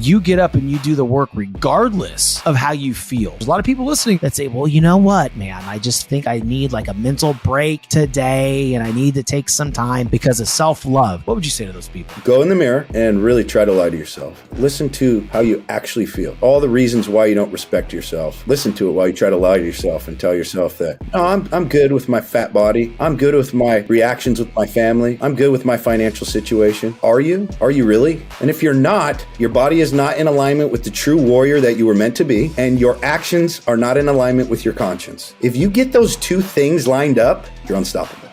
you get up and you do the work regardless of how you feel. There's a lot of people listening that say, well, you know what, man, I just think I need like a mental break today and I need to take some time because of self-love. What would you say to those people? Go in the mirror and really try to lie to yourself. Listen to how you actually feel. All the reasons why you don't respect yourself. Listen to it while you try to lie to yourself and tell yourself that, oh, I'm good with my fat body. I'm good with my reactions with my family. I'm good with my financial situation. Are you? Are you really? And if you're not, your body is not in alignment with the true warrior that you were meant to be, and your actions are not in alignment with your conscience. If you get those two things lined up, you're unstoppable.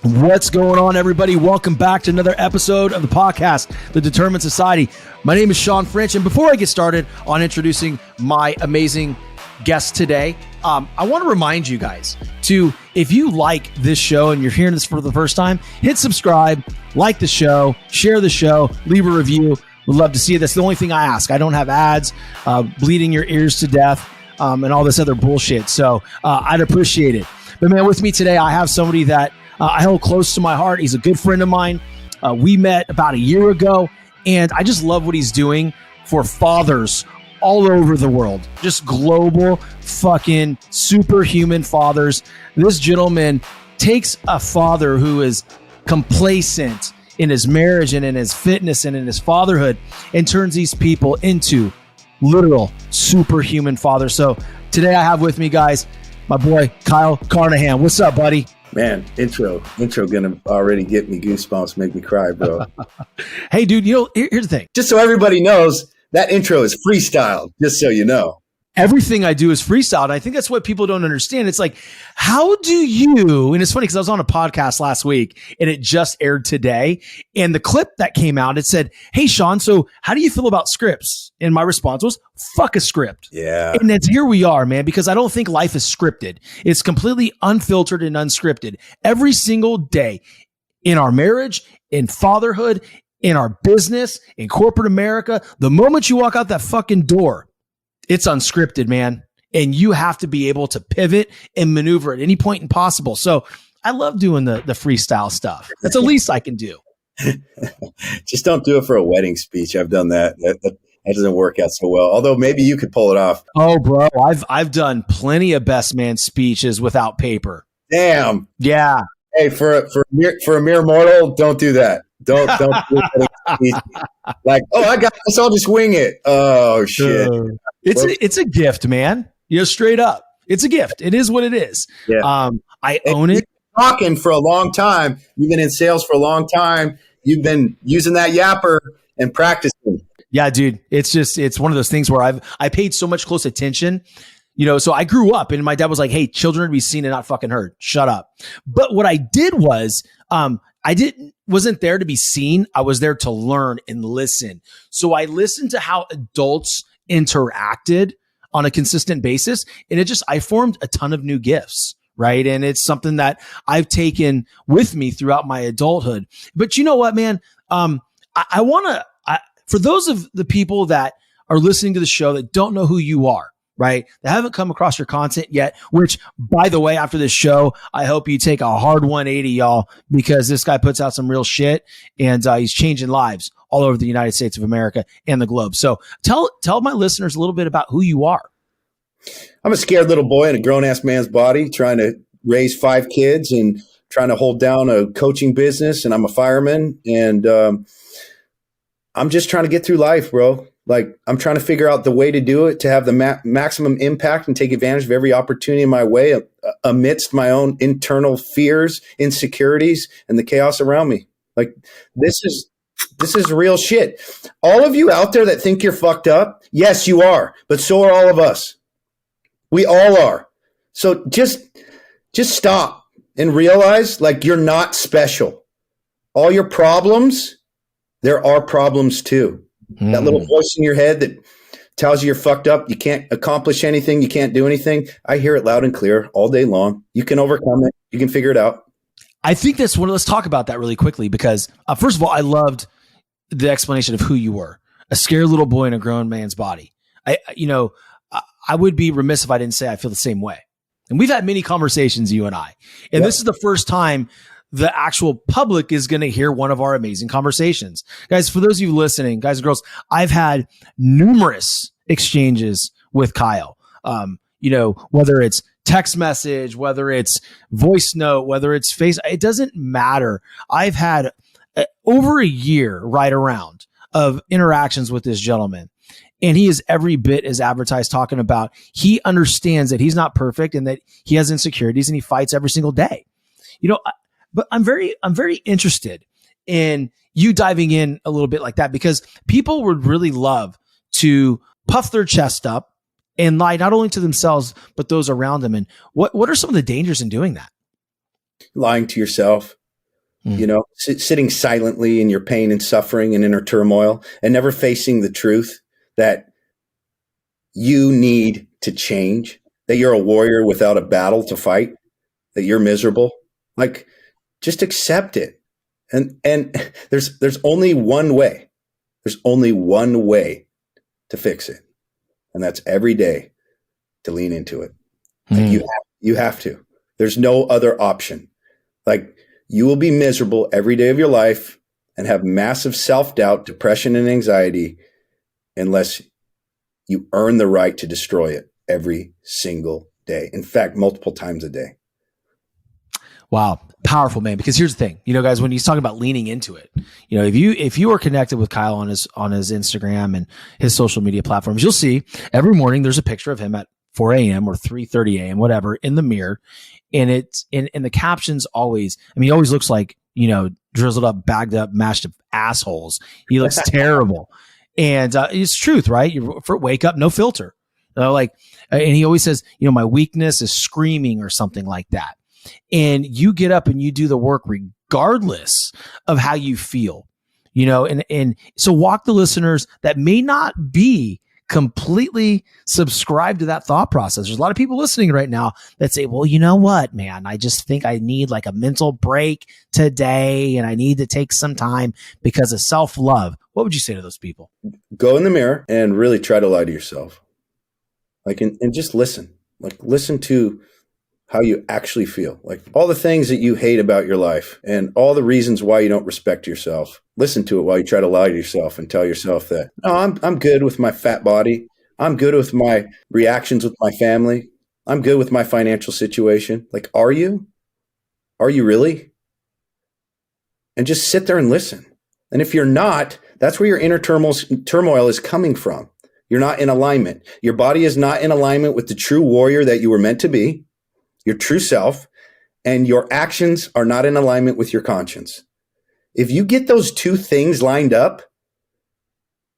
What's going on, everybody? Welcome back to another episode of the podcast, The Determined Society. My name is Sean French, and before I get started on introducing my amazing guest today, I want to remind you guys to, if you like this show and you're hearing this for the first time, hit subscribe, like the show, share the show, leave a review. We'd love to see it. That's the only thing I ask. I don't have ads, bleeding your ears to death, and all this other bullshit. So I'd appreciate it. But man, with me today, I have somebody that I hold close to my heart. He's a good friend of mine. We met about a year ago, and I just love what he's doing for fathers all over the world. Just global fucking superhuman fathers. This gentleman takes a father who is complacent in his marriage and in his fitness and in his fatherhood and turns these people into literal superhuman fathers. So today I have with me, guys, my boy Kyle Carnohan. What's up, buddy? Man, intro gonna already get me goosebumps, make me cry, bro. Hey, dude, here's the thing. Just so everybody knows, that intro is freestyle, just so you know. Everything I do is freestyle. And I think that's what people don't understand. It's like, how do you, and it's funny because I was on a podcast last week and it just aired today. And the clip that came out, it said, hey, Sean, so how do you feel about scripts? And my response was, fuck a script. Yeah. And that's here we are, man, because I don't think life is scripted. It's completely unfiltered and unscripted. Every single day in our marriage, in fatherhood, in our business, in corporate America, the moment you walk out that fucking door, it's unscripted, man. And you have to be able to pivot and maneuver at any point possible. So I love doing the freestyle stuff. That's the least I can do. Just don't do it for a wedding speech. I've done that. That doesn't work out so well. Although maybe you could pull it off. Oh, bro, I've done plenty of best man speeches without paper. Damn. Yeah. Hey, for a mere mortal, don't do that. Don't do it. Like, oh, I got this. I'll just wing it. Oh shit. It's a gift, man. Straight up. It's a gift. It is what it is. Yeah. I own it. You've been talking for a long time. You've been in sales for a long time. You've been using that yapper and practicing. Yeah, dude. It's one of those things where I paid so much close attention. So I grew up and my dad was like, hey, children are to be seen and not fucking heard. Shut up. But what I did was, wasn't there to be seen. I was there to learn and listen. So I listened to how adults interacted on a consistent basis. And I formed a ton of new gifts, right? And it's something that I've taken with me throughout my adulthood. But you know what, man? I want to, for those of the people that are listening to the show that don't know who you are, right? They haven't come across your content yet, which, by the way, after this show, I hope you take a hard 180, y'all, because this guy puts out some real shit and he's changing lives all over the United States of America and the globe. So tell my listeners a little bit about who you are. I'm a scared little boy in a grown-ass man's body trying to raise 5 kids and trying to hold down a coaching business, and I'm a fireman, and I'm just trying to get through life, bro. Like, I'm trying to figure out the way to do it, to have the maximum impact and take advantage of every opportunity in my way amidst my own internal fears, insecurities, and the chaos around me. Like, this is real shit. All of you out there that think you're fucked up, yes, you are, but so are all of us. We all are. So just stop and realize, like, you're not special. All your problems, there are problems too. That little voice in your head that tells you you're fucked up, you can't accomplish anything, you can't do anything. I hear it loud and clear all day long. You can overcome it. You can figure it out. I think let's talk about that really quickly because first of all, I loved the explanation of who you were, a scared little boy in a grown man's body. I would be remiss if I didn't say I feel the same way. And we've had many conversations, you and I, and This is the first time the actual public is going to hear one of our amazing conversations. Guys, for those of you listening, guys and girls, I've had numerous exchanges with Kyle. Whether it's text message, whether it's voice note, whether it's face, it doesn't matter. I've had over a year right around of interactions with this gentleman. And he is every bit as advertised, talking about he understands that he's not perfect and that he has insecurities and he fights every single day. But I'm very interested in you diving in a little bit like that, because people would really love to puff their chest up and lie not only to themselves, but those around them. And what are some of the dangers in doing that? Lying to yourself, sitting silently in your pain and suffering and inner turmoil, and never facing the truth that you need to change, that you're a warrior without a battle to fight, that you're miserable. Like, just accept it. And there's only one way. There's only one way to fix it. And that's every day to lean into it. Like you have to. There's no other option. Like, you will be miserable every day of your life and have massive self-doubt, depression, and anxiety unless you earn the right to destroy it every single day. In fact, multiple times a day. Wow. Powerful, man. Because here's the thing, guys, when he's talking about leaning into it, if you are connected with Kyle on his Instagram and his social media platforms, you'll see every morning there's a picture of him at 4 a.m. or 3:30 a.m., whatever, in the mirror. And it's in the captions always, he always looks like, drizzled up, bagged up, mashed up assholes. He looks terrible. And it's truth, right? You wake up, no filter. And he always says, my weakness is screaming or something like that. And you get up and you do the work regardless of how you feel, and so walk the listeners that may not be completely subscribed to that thought process. There's a lot of people listening right now that say, well, you know what, man, I just think I need like a mental break today and I need to take some time because of self-love. What would you say to those people? Go in the mirror and really try to lie to yourself. And just listen. Listen to how you actually feel, like all the things that you hate about your life and all the reasons why you don't respect yourself. Listen to it while you try to lie to yourself and tell yourself that, no, I'm good with my fat body. I'm good with my reactions with my family. I'm good with my financial situation. Like, are you? Are you really? And just sit there and listen. And if you're not, that's where your inner turmoil is coming from. You're not in alignment. Your body is not in alignment with the true warrior that you were meant to be, your true self, and your actions are not in alignment with your conscience. If you get those two things lined up,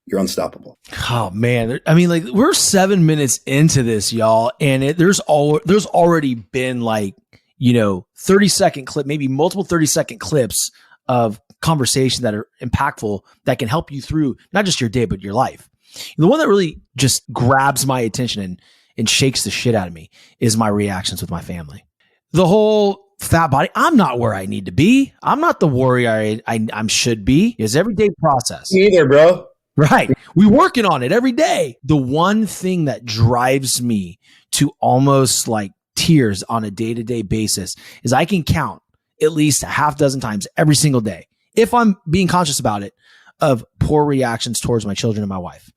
you're unstoppable. Oh man. We're 7 minutes into this, y'all. And there's already been 30-second clip, maybe multiple 30-second clips of conversation that are impactful that can help you through not just your day, but your life. The one that really just grabs my attention and shakes the shit out of me is my reactions with my family. The whole fat body, I'm not where I need to be. I'm not the warrior I should be. It's everyday process. Me either, bro. Right. We working on it every day. The one thing that drives me to almost like tears on a day-to-day basis is I can count at least a half dozen times every single day, if I'm being conscious about it, of poor reactions towards my children and my wife.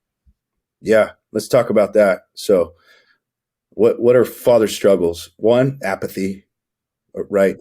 Yeah. Let's talk about that. So what are father struggles? One, apathy, right?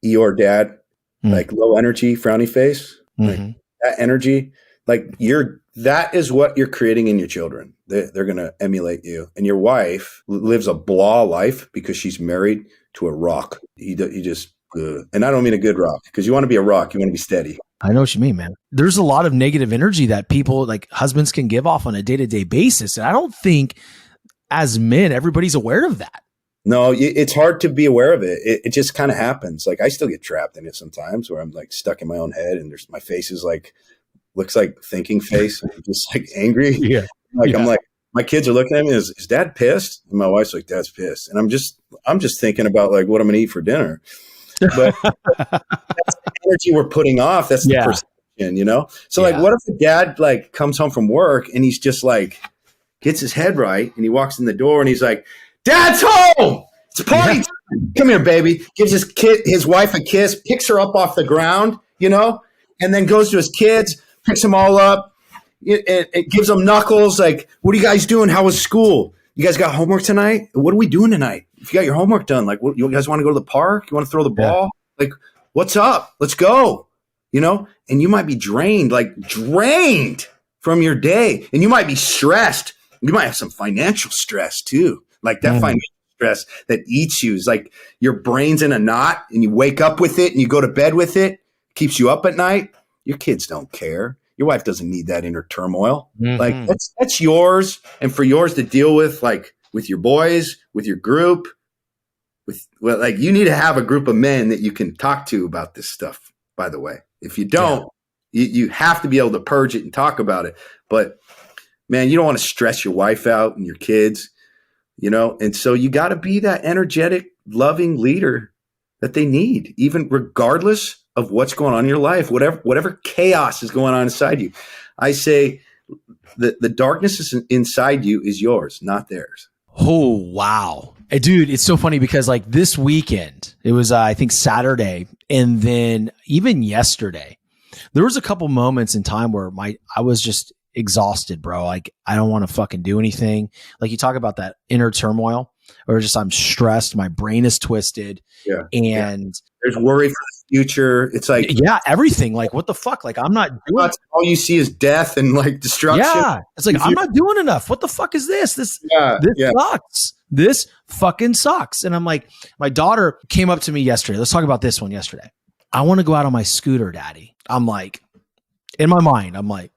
Eeyore dad, like low energy, frowny face, like that energy, that is what you're creating in your children. They're going to emulate you. And your wife lives a blah life because she's married to a rock. You just, and I don't mean a good rock, because you want to be a rock. You want to be steady. I know what you mean, man. There's a lot of negative energy that people, like husbands, can give off on a day-to-day basis. And I don't think as men, everybody's aware of that. No, it's hard to be aware of it. It just kind of happens. Like, I still get trapped in it sometimes where I'm like stuck in my own head and my face is like, looks like thinking face. I'm just like angry. Yeah. I'm like, my kids are looking at me, is dad pissed? And my wife's like, dad's pissed. And I'm just thinking about like what I'm going to eat for dinner. But that's the energy we're putting off. That's the perception, So like, what if the dad like comes home from work and he's just like, gets his head right and he walks in the door and he's like, Dad's home. It's party come here, baby. Gives his wife a kiss, picks her up off the ground, and then goes to his kids, picks them all up, it gives them knuckles. Like, what are you guys doing? How was school? You guys got homework tonight? What are we doing tonight? If you got your homework done, like, what, you guys want to go to the park? You want to throw the ball? Like, what's up? Let's go. And you might be drained from your day, and you might be stressed. You might have some financial stress too, like that financial stress that eats you. Is like your brain's in a knot, and you wake up with it, and you go to bed with it. Keeps you up at night. Your kids don't care. Your wife doesn't need that inner turmoil. Like that's yours, and for yours to deal with, like with your boys, with your group, like you need to have a group of men that you can talk to about this stuff. By the way, if you don't, you have to be able to purge it and talk about it. But man, you don't want to stress your wife out and your kids, and so you got to be that energetic, loving leader that they need, even regardless of what's going on in your life, whatever chaos is going on inside you. I say the darkness is inside you is yours, not theirs. Oh, wow. Dude, it's so funny because like this weekend, it was, I think Saturday, and then even yesterday, there was a couple moments in time where I was just exhausted, bro. Like, I don't want to fucking do anything. Like, you talk about that inner turmoil, or just I'm stressed, my brain is twisted, and there's worry for the future. It's like everything. Like, what the fuck? Like, I'm not doing. All you see is death and like destruction. Yeah, it's like I'm not doing enough. What the fuck is this? This sucks. This fucking sucks. And I'm like, my daughter came up to me yesterday. Let's talk about this one yesterday. I want to go out on my scooter, Daddy. I'm like, in my mind, I'm like,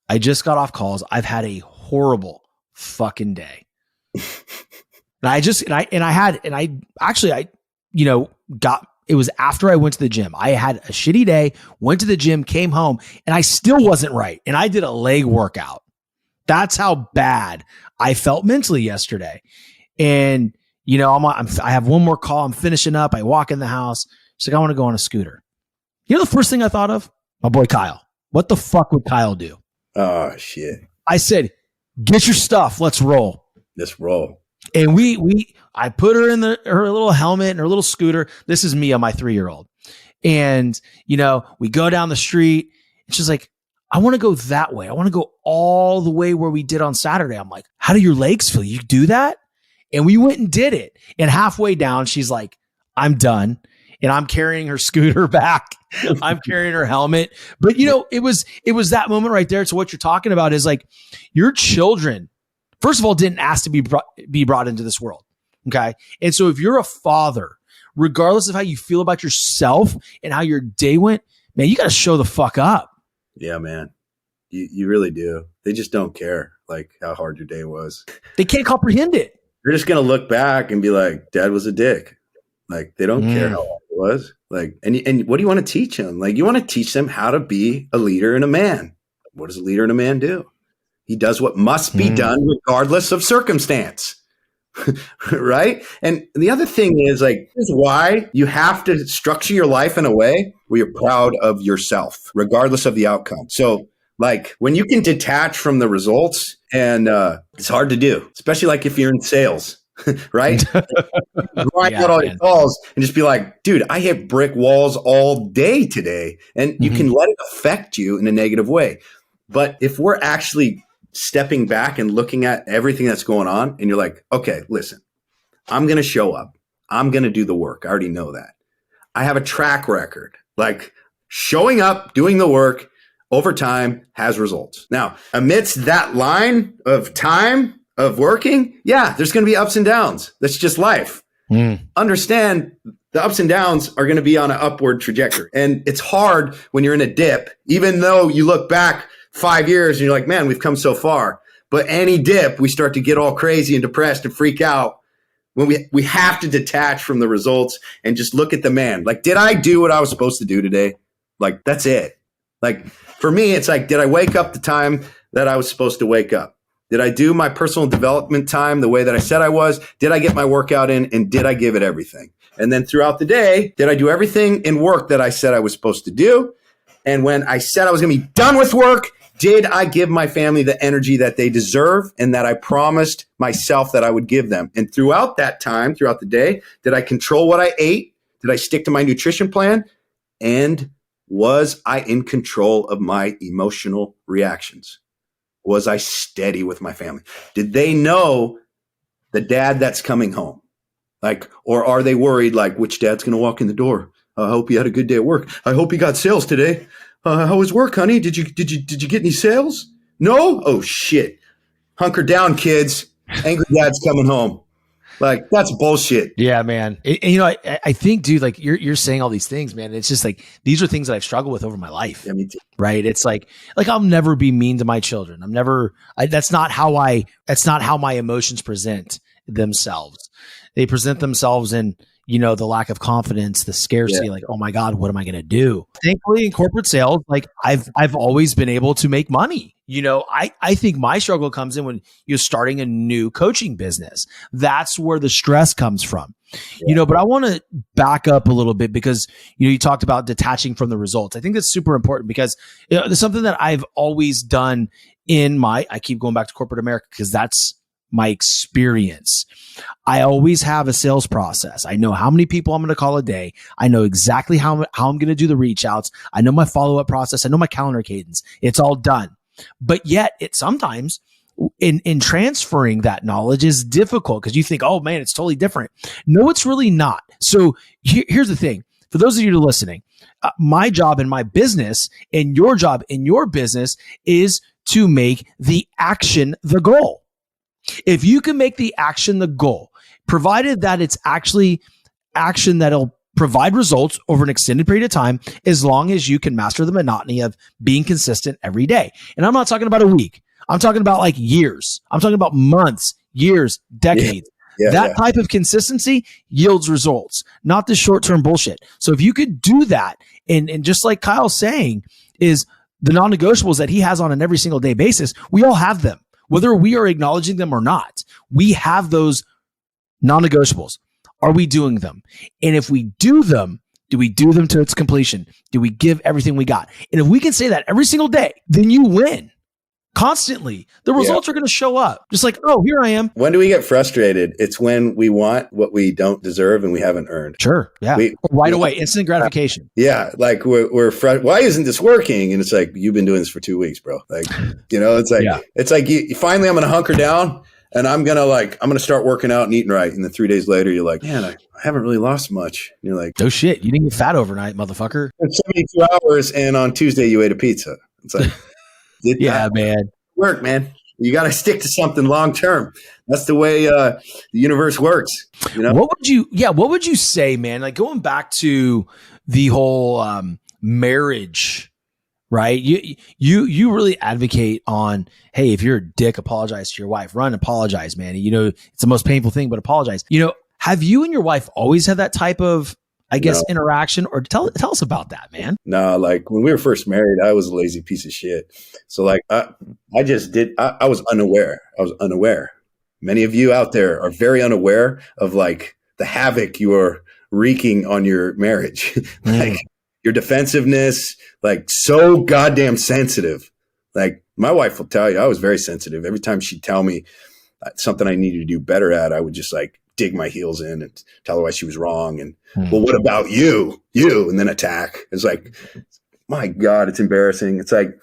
I just got off calls. I've had a horrible fucking day. It was after I went to the gym. I had a shitty day, went to the gym, came home, and I still wasn't right. And I did a leg workout. That's how bad I felt mentally yesterday. And, I have one more call. I'm finishing up. I walk in the house. She's like, I want to go on a scooter. The first thing I thought of? My boy Kyle. What the fuck would Kyle do? Oh, shit. I said, get your stuff. Let's roll. Let's roll. And I put her in her little helmet and her little scooter. This is Mia, my 3-year-old. And, we go down the street, and she's like, I want to go that way. I want to go all the way where we did on Saturday. I'm like, how do your legs feel? You do that? And we went and did it. And halfway down, she's like, I'm done. And I'm carrying her scooter back. I'm carrying her helmet. But, it was that moment right there. So what you're talking about is like your children, first of all, didn't ask to be brought into this world. Okay. And so if you're a father, regardless of how you feel about yourself and how your day went, man, you got to show the fuck up. Yeah, man. You really do. They just don't care like how hard your day was. They can't comprehend it. You're just going to look back and be like, Dad was a dick. Like, they don't care how hard it was. Like, and what do you want to teach them? Like, you want to teach them how to be a leader and a man. What does a leader and a man do? He does what must be done regardless of circumstance. Right? And the other thing is, like, this is why you have to structure your life in a way where you're proud of yourself, regardless of the outcome. So, like, when you can detach from the results, and it's hard to do, especially like if you're in sales, right? Grind out all your calls and just be like, dude, I hit brick walls all day today. And you can let it affect you in a negative way. But if we're actually stepping back and looking at everything that's going on, and you're like, okay, listen, I'm going to show up. I'm going to do the work. I already know that. I have a track record, like showing up, doing the work over time has results. Now, amidst that line of time of working, there's going to be ups and downs. That's just life. Understand the ups and downs are going to be on an upward trajectory. And it's hard when you're in a dip, even though you look back 5 years and you're like, man, we've come so far. But any dip, we start to get all crazy and depressed and freak out when we have to detach from the results and just look at the man. Like, did I do what I was supposed to do today? Like, that's it. Like, for me, it's like, did I wake up the time that I was supposed to wake up? Did I do my personal development time the way that I said I was? Did I get my workout in, and did I give it everything? And then throughout the day, did I do everything in work that I said I was supposed to do? And when I said I was going to be done with work Did I give my family the energy that they deserve and that I promised myself that I would give them? And throughout that time, throughout the day, did I control what I ate? Did I stick to my nutrition plan? And was I in control of my emotional reactions? Was I steady with my family? Did they know the dad that's coming home? Like, or are they worried, like, which dad's going to walk in the door? I hope you had a good day at work. I hope you got sales today. How was work, honey? Did you get any sales? No? Oh shit. Hunker down, kids. Angry dad's coming home. Like, that's bullshit. Yeah, man. I think, dude, like you're saying all these things, man. It's just like, these are things that I've struggled with over my life. Yeah, me too. Right. It's like I'll never be mean to my children. That's not how my emotions present themselves. They present themselves in, the lack of confidence, the scarcity, like, oh my God, what am I going to do? Thankfully in corporate sales, like I've always been able to make money. I think my struggle comes in when you're starting a new coaching business. That's where the stress comes from, but I want to back up a little bit because, you talked about detaching from the results. I think that's super important because there's something that I've always done I keep going back to corporate America because that's my experience. I always have a sales process. I know how many people I'm going to call a day. I know exactly how I'm going to do the reach outs. I know my follow-up process. I know my calendar cadence. It's all done. But yet it sometimes in transferring that knowledge is difficult because you think, oh man, it's totally different. No, it's really not. So here's the thing. For those of you who are listening, my job in my business and your job in your business is to make the action the goal. If you can make the action the goal, provided that it's actually action that'll provide results over an extended period of time, as long as you can master the monotony of being consistent every day. And I'm not talking about a week. I'm talking about like years. I'm talking about months, years, decades. That type of consistency yields results, not this short-term bullshit. So if you could do that, and just like Kyle's saying, is the non-negotiables that he has on an every single day basis, we all have them. Whether we are acknowledging them or not, we have those non-negotiables. Are we doing them? And if we do them, do we do them to its completion? Do we give everything we got? And if we can say that every single day, then you win. Constantly, the results are going to show up. Just like, oh, here I am. When do we get frustrated? It's when we want what we don't deserve and we haven't earned. Sure. Yeah. Right away. Instant gratification. Yeah. Like we're why isn't this working? And it's like, you've been doing this for 2 weeks, bro. Like, it's like you finally, I'm going to hunker down and I'm going to start working out and eating right. And then 3 days later, you're like, man, I haven't really lost much. And you're like, oh shit. You didn't get fat overnight, motherfucker. 72 hours. And on Tuesday you ate a pizza. It's like, man. Work, man. You got to stick to something long term. That's the way the universe works. What would you say, man? Like going back to the whole marriage, right? You really advocate on, hey, if you're a dick, apologize to your wife. Run, apologize, man. It's the most painful thing, but apologize. Have you and your wife always had that type of, interaction? Or tell us about that, man. No, like when we were first married, I was a lazy piece of shit. So like I was unaware. Many of you out there are very unaware of like the havoc you are wreaking on your marriage. Like your defensiveness, like so goddamn sensitive. Like my wife will tell you, I was very sensitive. Every time she'd tell me something I needed to do better at, I would just like dig my heels in and tell her why she was wrong. And well, what about you? And then attack. It's like, my God, it's embarrassing. It's like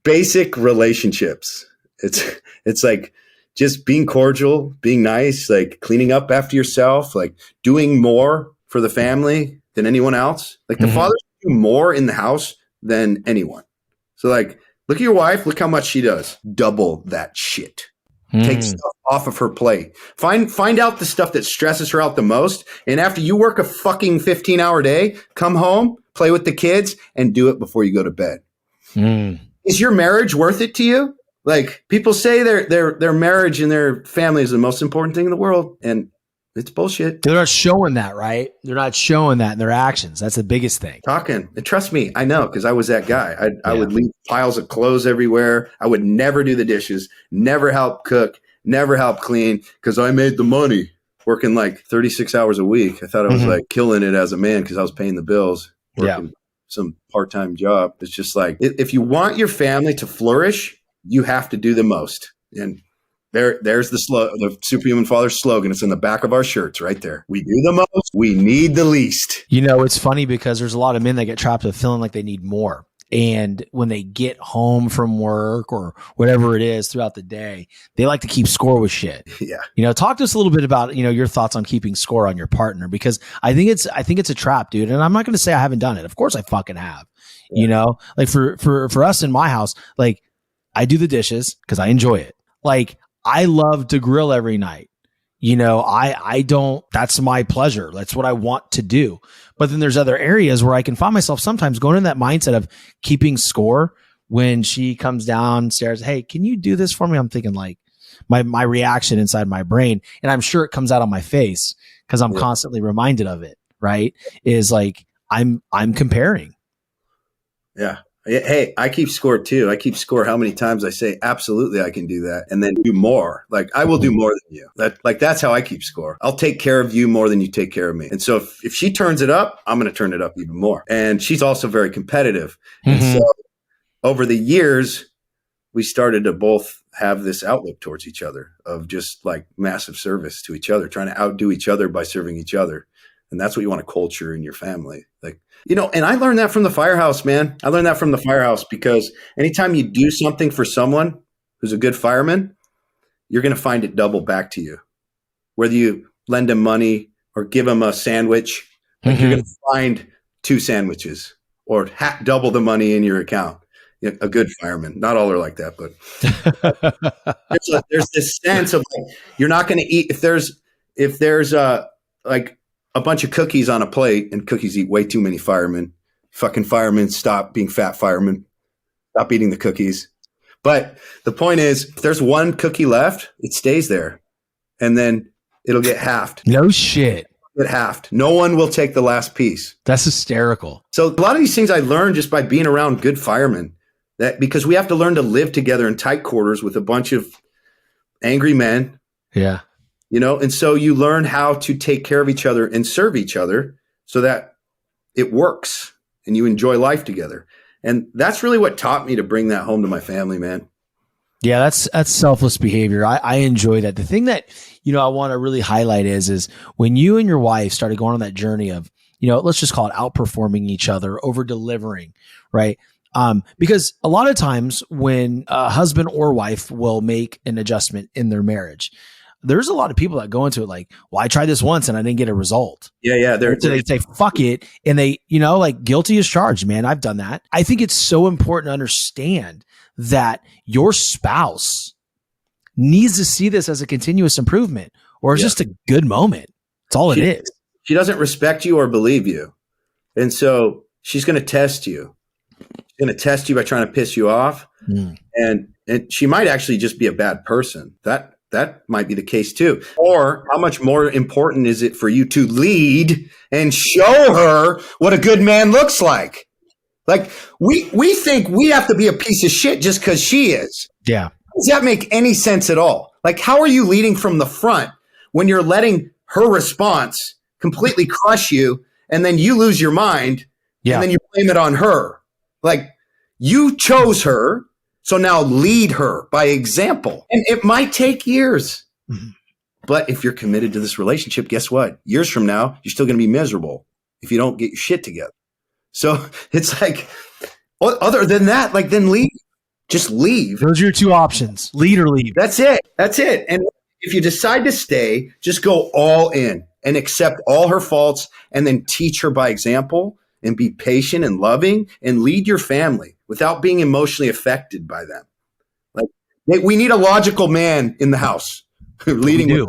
basic relationships. It's like just being cordial, being nice, like cleaning up after yourself, like doing more for the family than anyone else. Like the fathers do more in the house than anyone. So like, look at your wife, look how much she does. Double that shit. Take stuff off of her plate. Find out the stuff that stresses her out the most. And after you work a fucking 15-hour day, come home, play with the kids, and do it before you go to bed. Is your marriage worth it to you? Like people say their marriage and their family is the most important thing in the world. And it's bullshit. They're not showing that, right? They're not showing that in their actions. That's the biggest thing. Talking. And trust me, I know, because I was that guy. I would leave piles of clothes everywhere. I would never do the dishes, never help cook, never help clean, because I made the money working like 36 hours a week. I thought I was like killing it as a man because I was paying the bills. Working some part-time job. It's just like, if you want your family to flourish, you have to do the most. And there's the Superhuman Fathers slogan. It's in the back of our shirts right there. We do the most, we need the least. You know, it's funny because there's a lot of men that get trapped with feeling like they need more. And when they get home from work or whatever it is throughout the day, they like to keep score with shit. Yeah. You know, talk to us a little bit about, you know, your thoughts on keeping score on your partner, because I think it's a trap, dude. And I'm not going to say I haven't done it. Of course I fucking have. Yeah. You know, like for us in my house, like I do the dishes because I enjoy it. Like I love to grill every night. You know, I don't, that's my pleasure. That's what I want to do. But then there's other areas where I can find myself sometimes going in that mindset of keeping score when she comes downstairs. Hey, can you do this for me? I'm thinking like my reaction inside my brain, and I'm sure it comes out on my face because I'm constantly reminded of it, right? Is like, I'm comparing. Yeah. Hey, I keep score too. I keep score how many times I say, absolutely, I can do that. And then do more. Like I will do more than you. That's how I keep score. I'll take care of you more than you take care of me. And so if she turns it up, I'm going to turn it up even more. And she's also very competitive. Mm-hmm. And so over the years, we started to both have this outlook towards each other of just like massive service to each other, trying to outdo each other by serving each other. And that's what you want to culture in your family. Like, you know, and I learned that from the firehouse, man. I learned that from the firehouse because anytime you do something for someone who's a good fireman, you're going to find it double back to you. Whether you lend them money or give them a sandwich, like you're going to find 2 sandwiches or double the money in your account. A good fireman. Not all are like that, but there's this sense of like, you're not going to eat if there's like a bunch of cookies on a plate, and cookies eat way too many firemen. Fucking firemen, stop being fat firemen. Stop eating the cookies. But the point is, if there's one cookie left, it stays there. And then it'll get halved. No shit. Get halved. No one will take the last piece. That's hysterical. So a lot of these things I learned just by being around good firemen. That because we have to learn to live together in tight quarters with a bunch of angry men. Yeah. You know, and so you learn how to take care of each other and serve each other so that it works and you enjoy life together. And that's really what taught me to bring that home to my family, man. Yeah, that's selfless behavior. I enjoy that. The thing that, you know, I want to really highlight is when you and your wife started going on that journey of, you know, let's just call it outperforming each other, over delivering, right? Because a lot of times when a husband or wife will make an adjustment in their marriage, there's a lot of people that go into it like, well, I tried this once and I didn't get a result. Yeah. So they say, fuck it. And they, you know, like guilty as charged, man. I've done that. I think it's so important to understand that your spouse needs to see this as a continuous improvement or it's just a good moment. That's all it is. She doesn't respect you or believe you. And so she's going to test you. She's going to test you by trying to piss you off. And she might actually just be a bad person. That might be the case too. Or how much more important is it for you to lead and show her what a good man looks like? Like we think we have to be a piece of shit just because she is. Yeah. Does that make any sense at all? Like, how are you leading from the front when you're letting her response completely crush you and then you lose your mind and then you blame it on her? Like, you chose her. So now lead her by example. And it might take years. Mm-hmm. But if you're committed to this relationship, guess what? Years from now, you're still going to be miserable if you don't get your shit together. So it's like, other than that, like then leave. Just leave. Those are your 2 options. Lead or leave. That's it. And if you decide to stay, just go all in and accept all her faults and then teach her by example and be patient and loving and lead your family without being emotionally affected by them. Like we need a logical man in the house leading. Yeah,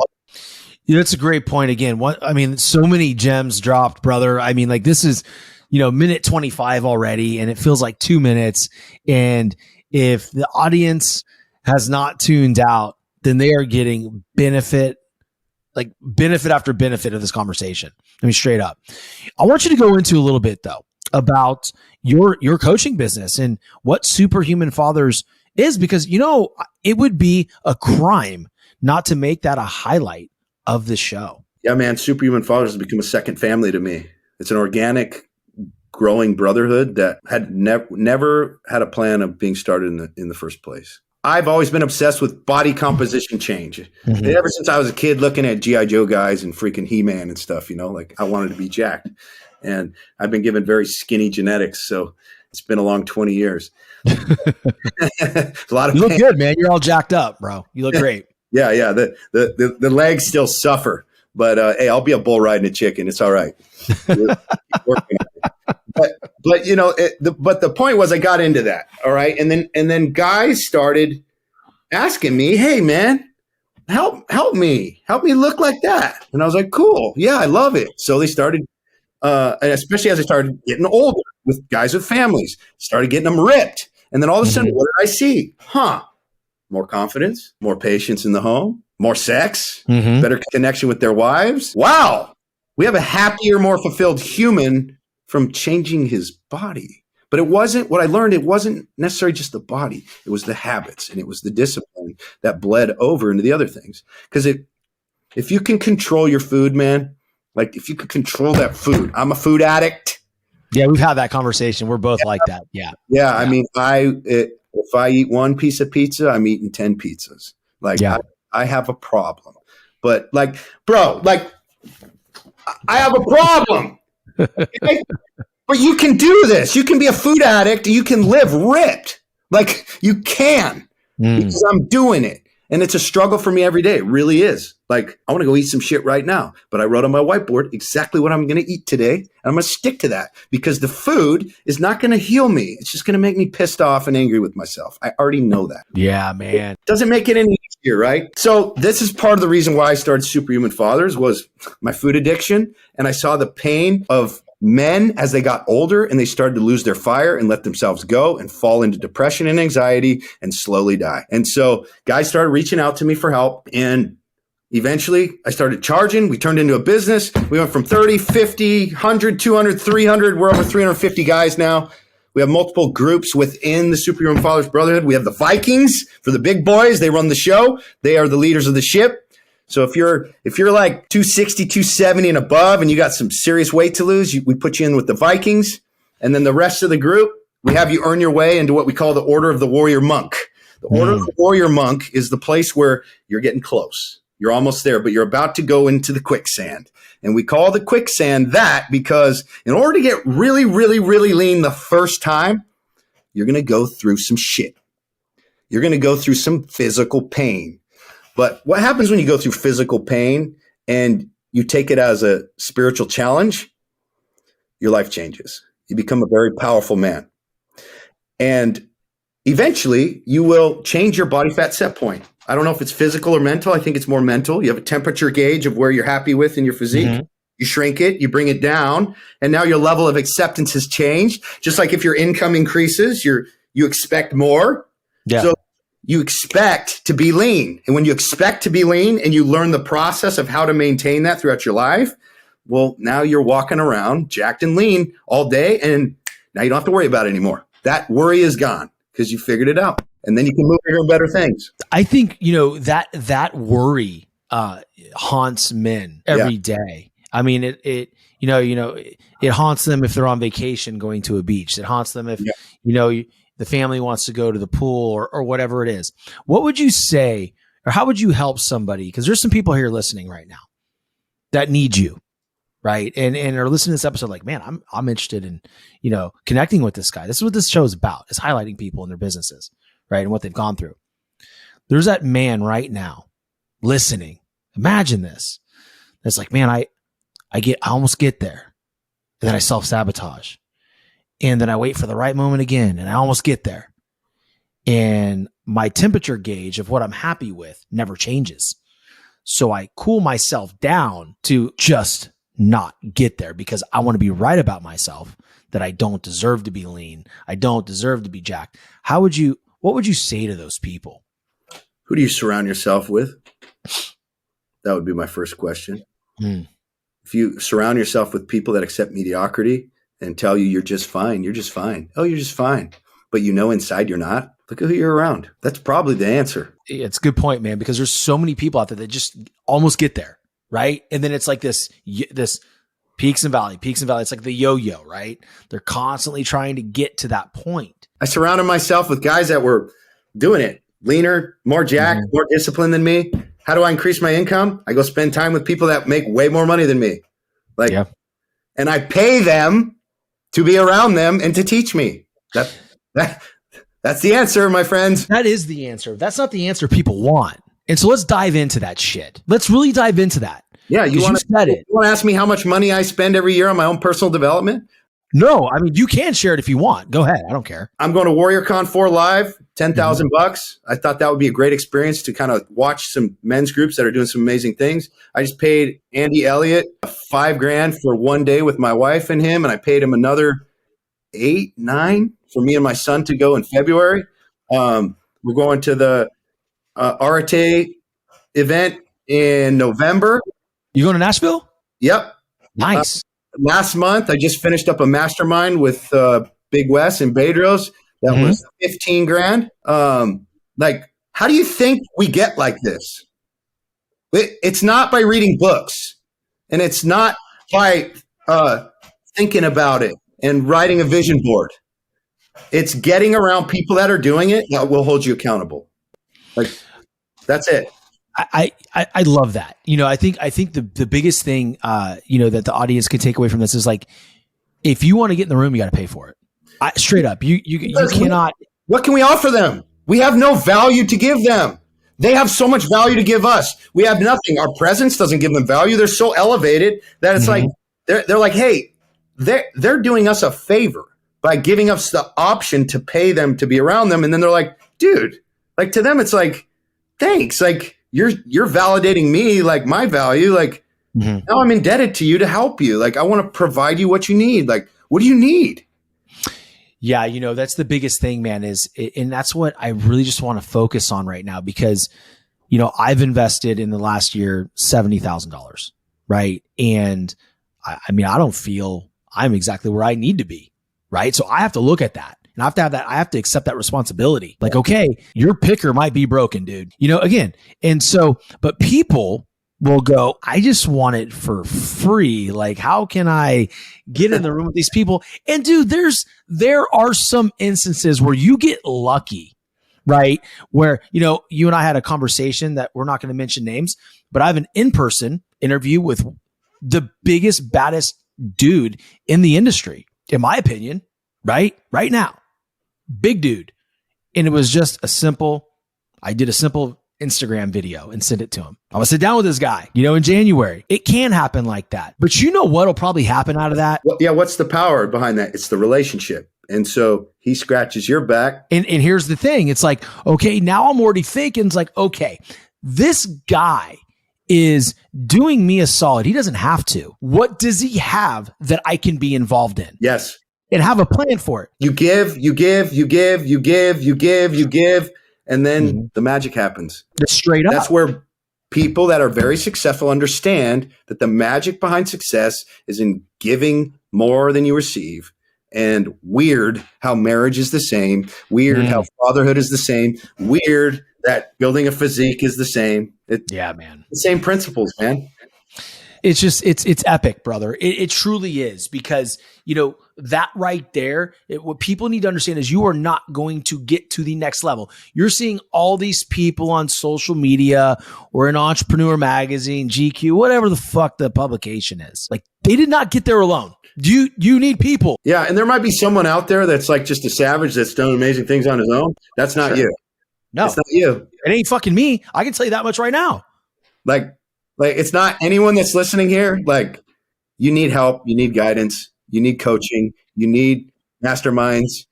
that's a great point. Again, so many gems dropped, brother. I mean, like this is, you know, minute 25 already, and it feels like 2 minutes. And if the audience has not tuned out, then they are getting benefit after benefit of this conversation. I mean, straight up. I want you to go into a little bit though about your coaching business and what Superhuman Fathers is, because, you know, it would be a crime not to make that a highlight of the show. Yeah, man. Superhuman Fathers has become a second family to me. It's an organic growing brotherhood that had never had a plan of being started in the first place. I've always been obsessed with body composition change. Mm-hmm. Ever since I was a kid looking at G.I. Joe guys and freaking He-Man and stuff, like I wanted to be jacked. And I've been given very skinny genetics, so it's been a long 20 years. A lot of you look good, man. You're all jacked up, bro. You look great. Yeah. The legs still suffer, but hey, I'll be a bull riding a chicken. It's all right. But the point was I got into that. All right. And then guys started asking me, hey man, help me look like that. And I was like, cool. Yeah, I love it. So they started, and especially as I started getting older with guys with families, started getting them ripped. And then all of a sudden, what did I see? More confidence, more patience in the home, more sex, better connection with their wives. Wow. We have a happier, more fulfilled human from changing his body. But it wasn't what I learned. It wasn't necessarily just the body. It was the habits and it was the discipline that bled over into the other things. Because if you can control your food, man, like if you could control that food, I'm a food addict. Yeah, we've had that conversation. We're both like that. Yeah. I mean, if I eat one piece of pizza, I'm eating 10 pizzas. Like I have a problem. But like, bro, like I have a problem. Okay? But you can do this. You can be a food addict. You can live ripped. Like you can because I'm doing it. And it's a struggle for me every day. It really is. Like I want to go eat some shit right now. But I wrote on my whiteboard exactly what I'm going to eat today. And I'm going to stick to that because the food is not going to heal me. It's just going to make me pissed off and angry with myself. I already know that. Yeah, man. It doesn't make it any easier, right? So this is part of the reason why I started Superhuman Fathers was my food addiction. And I saw the pain of men as they got older and they started to lose their fire and let themselves go and fall into depression and anxiety and slowly die. And so guys started reaching out to me for help. And eventually I started charging. We turned into a business. We went from 30, 50, 100, 200, 300. We're over 350 guys now. We have multiple groups within the Superhuman Fathers Brotherhood. We have the Vikings for the big boys. They run the show. They are the leaders of the ship. So if you're like 260, 270 and above and you got some serious weight to lose, we put you in with the Vikings. And then the rest of the group, we have you earn your way into what we call the Order of the Warrior Monk. The Order of the Warrior Monk is the place where you're getting close. You're almost there, but you're about to go into the quicksand. And we call the quicksand that because in order to get really, really, really lean the first time, you're going to go through some shit. You're going to go through some physical pain. But what happens when you go through physical pain and you take it as a spiritual challenge? Your life changes. You become a very powerful man. And eventually you will change your body fat set point. I don't know if it's physical or mental. I think it's more mental. You have a temperature gauge of where you're happy with in your physique. You shrink it, you bring it down, and now your level of acceptance has changed. Just like if your income increases, you expect more. Yeah. So you expect to be lean. And when you expect to be lean and you learn the process of how to maintain that throughout your life, well, now you're walking around jacked and lean all day. And now you don't have to worry about it anymore. That worry is gone because you figured it out. And then you can move bigger and better things. I think, that worry haunts men every day. I mean, it haunts them if they're on vacation going to a beach. It haunts them if, the family wants to go to the pool or whatever it is. What would you say, or how would you help somebody? Because there's some people here listening right now that need you, right? And are listening to this episode like, man, I'm interested in, connecting with this guy. This is what this show is about. It's highlighting people and their businesses, right? And what they've gone through. There's that man right now listening. Imagine this. It's like, man, I almost get there. And then I self-sabotage. And then I wait for the right moment again, and I almost get there. And my temperature gauge of what I'm happy with never changes. So I cool myself down to just not get there because I want to be right about myself that I don't deserve to be lean. I don't deserve to be jacked. What would you say to those people? Who do you surround yourself with? That would be my first question. If you surround yourself with people that accept mediocrity and tell you you're just fine, you're just fine. Oh, you're just fine. But inside you're not. Look at who you're around. That's probably the answer. It's a good point, man, because there's so many people out there that just almost get there, right? And then it's like this Peaks and valley, peaks and valley. It's like the yo-yo, right? They're constantly trying to get to that point. I surrounded myself with guys that were doing it, leaner, more jacked, more disciplined than me. How do I increase my income? I go spend time with people that make way more money than me. And I pay them to be around them and to teach me. That's the answer, my friends. That is the answer. That's not the answer people want. And so let's dive into that shit. Let's really dive into that. Yeah, you want to ask me how much money I spend every year on my own personal development? No, I mean, you can share it if you want. Go ahead. I don't care. I'm going to WarriorCon 4 live, $10,000. I thought that would be a great experience to kind of watch some men's groups that are doing some amazing things. I just paid Andy Elliott $5,000 for one day with my wife and him, and I paid him another 8, 9 for me and my son to go in February. We're going to the Arate event in November. You going to Nashville? Yep. Nice. Last month, I just finished up a mastermind with Big Wes and Bedros. That was $15,000. Like, how do you think we get like this? It's not by reading books, and it's not by thinking about it and writing a vision board. It's getting around people that are doing it that will hold you accountable. Like, that's it. I love that. I think the biggest thing, that the audience can take away from this is like, if you want to get in the room, you got to pay for it. Straight up, you cannot. What can we offer them? We have no value to give them. They have so much value to give us. We have nothing. Our presence doesn't give them value. They're so elevated that it's like, they're like, hey, they're doing us a favor by giving us the option to pay them to be around them. And then they're like, dude, like to them, it's like, thanks. Like, you're validating me, like my value. Like now I'm indebted to you to help you. Like I want to provide you what you need. Like, what do you need? Yeah. That's the biggest thing, man, and that's what I really just want to focus on right now, because, I've invested in the last year, $70,000. Right. And I mean, I don't feel I'm exactly where I need to be. Right. So I have to look at that. And I have to have that. I have to accept that responsibility. Like, okay, your picker might be broken, dude. Again. And so, but people will go, I just want it for free. Like, how can I get in the room with these people? And dude, there are some instances where you get lucky, right? Where, you and I had a conversation that we're not going to mention names, but I have an in-person interview with the biggest, baddest dude in the industry, in my opinion, right now. Big dude. And it was just I did a simple Instagram video and sent it to him. I would sit down with this guy, in January. It can happen like that. But what'll probably happen out of that? Well, yeah. What's the power behind that? It's the relationship. And so he scratches your back. And here's the thing. It's like, okay, now I'm already thinking, it's like, okay, this guy is doing me a solid. He doesn't have to. What does he have that I can be involved in? Yes. And have a plan for it. You give, and then the magic happens. Just straight up. That's where people that are very successful understand that the magic behind success is in giving more than you receive. And weird how marriage is the same. Weird how fatherhood is the same. Weird that building a physique is the same. Man. The same principles, man. It's just, it's epic, brother. It truly is, because, that right there, what people need to understand is you are not going to get to the next level. You're seeing all these people on social media or in Entrepreneur Magazine, GQ, whatever the fuck the publication is. Like, they did not get there alone. You need people. Yeah. And there might be someone out there that's like just a savage that's done amazing things on his own. That's not you. No, it's not you. It ain't fucking me. I can tell you that much right now. Like it's not anyone that's listening here. Like, you need help. You need guidance. You need coaching. You need masterminds.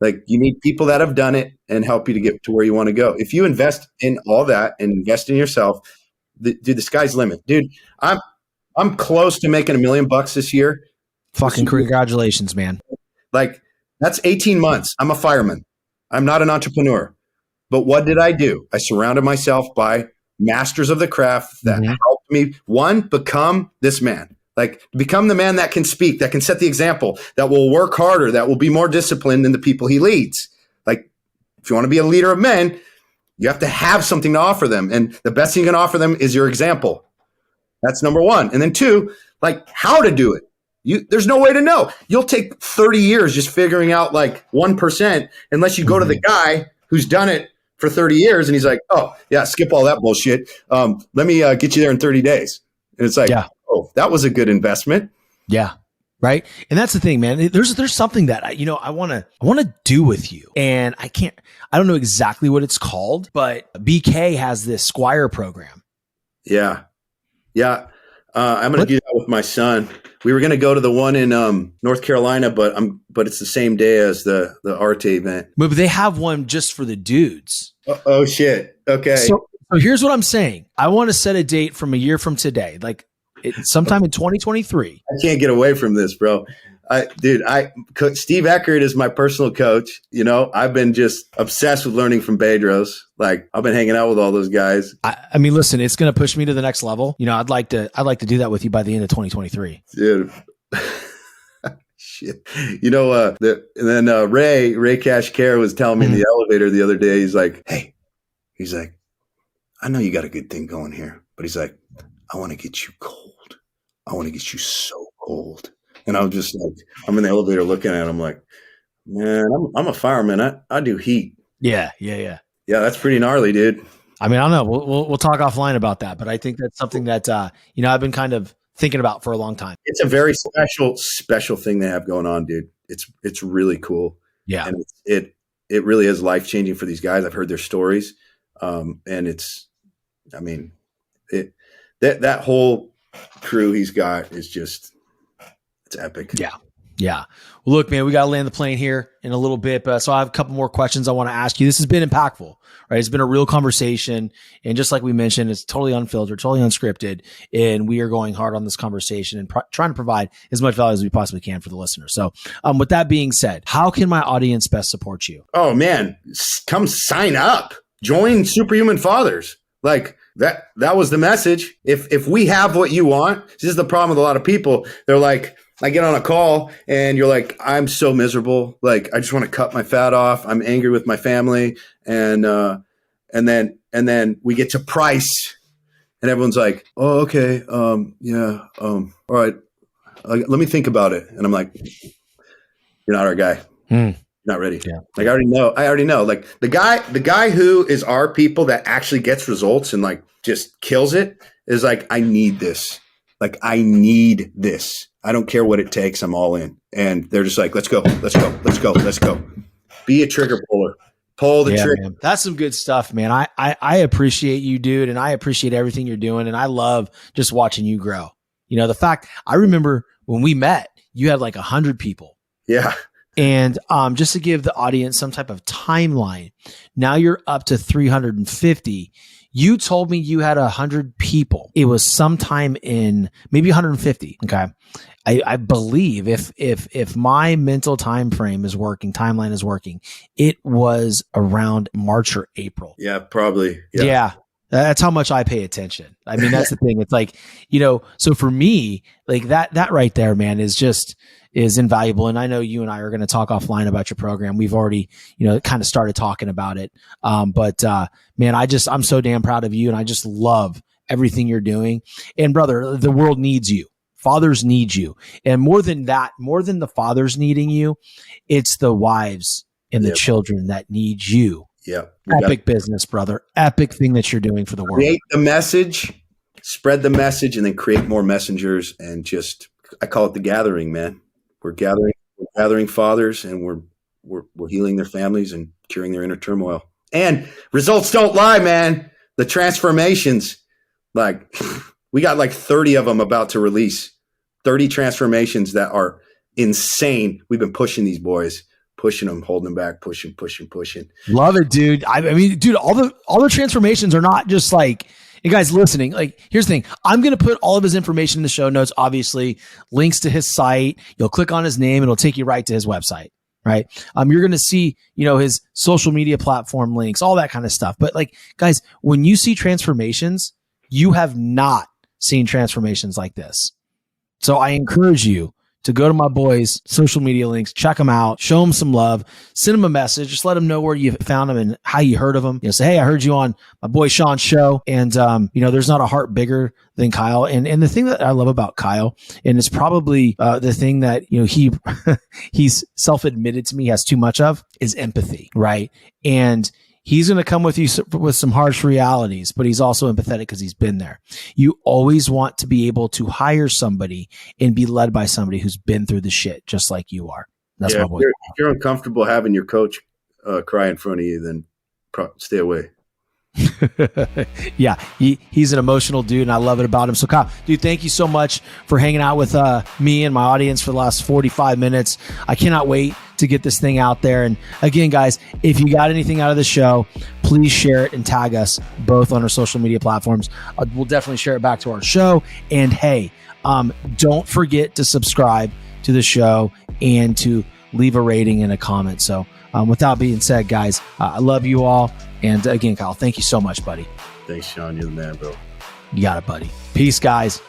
Like, you need people that have done it and help you to get to where you want to go. If you invest in all that and invest in yourself, dude, the sky's the limit. Dude, I'm close to making $1 million this year. Fucking congratulations, man. Like, that's 18 months. I'm a fireman. I'm not an entrepreneur. But what did I do? I surrounded myself by masters of the craft that helped me, become this man. Like, become the man that can speak, that can set the example, that will work harder, that will be more disciplined than the people he leads. Like, if you want to be a leader of men, you have to have something to offer them. And the best thing you can offer them is your example. That's number one. And then two, like how to do it. There's no way to know. You'll take 30 years just figuring out like 1% unless you go to the guy who's done it for 30 years and he's like, oh yeah, skip all that bullshit. Let me get you there in 30 days. And it's like, oh, that was a good investment. Yeah. Right. And that's the thing, man. There's something that I want to do with you, and I don't know exactly what it's called, but BK has this Squire program. Yeah. Yeah. I'm going to do that with my son. We were going to go to the one in North Carolina, but it's the same day as the Arte event. But they have one just for the dudes. Oh shit. Okay. So here's what I'm saying. I want to set a date from a year from today, like sometime in 2023. I can't get away from this, bro. Steve Eckert is my personal coach. You know, I've been just obsessed with learning from Bedros. Like I've been hanging out with all those guys. I mean, listen, it's going to push me to the next level. You know, I'd like to do that with you by the end of 2023. Dude. Shit. You know, Ray Cash Care was telling me in the elevator the other day, he's like, I know you got a good thing going here, but he's like, I want to get you cold. I want to get you so cold. And I was just like, I'm in the elevator looking at him like, man, I'm a fireman. I do heat. Yeah. Yeah, that's pretty gnarly, dude. I mean, I don't know. We'll talk offline about that, but I think that's something that I've been kind of thinking about for a long time. It's a very special thing they have going on, dude. It's really cool. Yeah, and it really is life changing for these guys. I've heard their stories, and that whole crew he's got is just. It's epic. Yeah. Well, look, man, we got to land the plane here in a little bit, but so I have a couple more questions I want to ask you. This has been impactful, right? It's been a real conversation. And just like we mentioned, it's totally unfiltered, totally unscripted. And we are going hard on this conversation and trying to provide as much value as we possibly can for the listener. So with that being said, how can my audience best support you? Oh man, come sign up, join Superhuman Fathers. Like that was the message. If we have what you want, this is the problem with a lot of people. They're like, I get on a call and you're like, I'm so miserable. Like, I just want to cut my fat off. I'm angry with my family. And then we get to price and everyone's like, oh, okay. All right. Let me think about it. And I'm like, you're not our guy. Not ready. Yeah. Like, I already know. Like the guy who is our people that actually gets results and like just kills it is like, I need this. Like, I need this. I don't care what it takes. I'm all in. And they're just like, let's go. Be a trigger puller. Pull the trigger. Man. That's some good stuff, man. I appreciate you, dude. And I appreciate everything you're doing. And I love just watching you grow. You know, the fact I remember when we met, you had like 100 people. Yeah. And just to give the audience some type of timeline, now you're up to 350. You told me you had 100 people. It was sometime in maybe 150. Okay. I believe if my mental timeline is working, it was around March or April. Yeah, probably. Yeah. That's how much I pay attention. I mean, that's the thing. It's like, so for me, like that right there, man, is invaluable. And I know you and I are going to talk offline about your program. We've already, kind of started talking about it. But man, I'm so damn proud of you. And I just love everything you're doing. And brother, the world needs you. Fathers need you. And more than that, more than the fathers needing you, it's the wives and the children that need you. Yeah. Epic business, brother. Epic thing that you're doing for the world. Create the message, spread the message, and then create more messengers. And I call it the gathering, man. We're gathering fathers, and we're healing their families and curing their inner turmoil. And results don't lie, man. The transformations, like we got like 30 of them about to release. 30 transformations that are insane. We've been pushing these boys. Pushing them, holding them back, pushing. Love it, dude. I mean, dude, all the transformations are not just like, you guys listening, like, here's the thing. I'm going to put all of his information in the show notes, obviously, links to his site. You'll click on his name. It'll take you right to his website, right? You're going to see, his social media platform links, all that kind of stuff. But like, guys, when you see transformations, you have not seen transformations like this. So I encourage you to go to my boys' social media links, check them out, show them some love, send them a message, just let them know where you found them and how you heard of them. Say, hey, I heard you on my boy Sean's show. And, there's not a heart bigger than Kyle. And the thing that I love about Kyle, and it's probably the thing that, he's self-admitted to me has too much of, is empathy, right? And he's going to come with you with some harsh realities, but he's also empathetic because he's been there. You always want to be able to hire somebody and be led by somebody who's been through the shit just like you are. That's my boy. If you're uncomfortable having your coach cry in front of you, then stay away. Yeah, he's an emotional dude, and I love it about him. So, Kyle, dude, thank you so much for hanging out with me and my audience for the last 45 minutes. I cannot wait to get this thing out there. And again, guys, if you got anything out of the show, please share it and tag us both on our social media platforms. We'll definitely share it back to our show. And hey, don't forget to subscribe to the show and to leave a rating and a comment. So with that being said, guys, I love you all. And again, Kyle, thank you so much, buddy. Thanks, Sean. You're the man, bro. You got it, buddy. Peace, guys.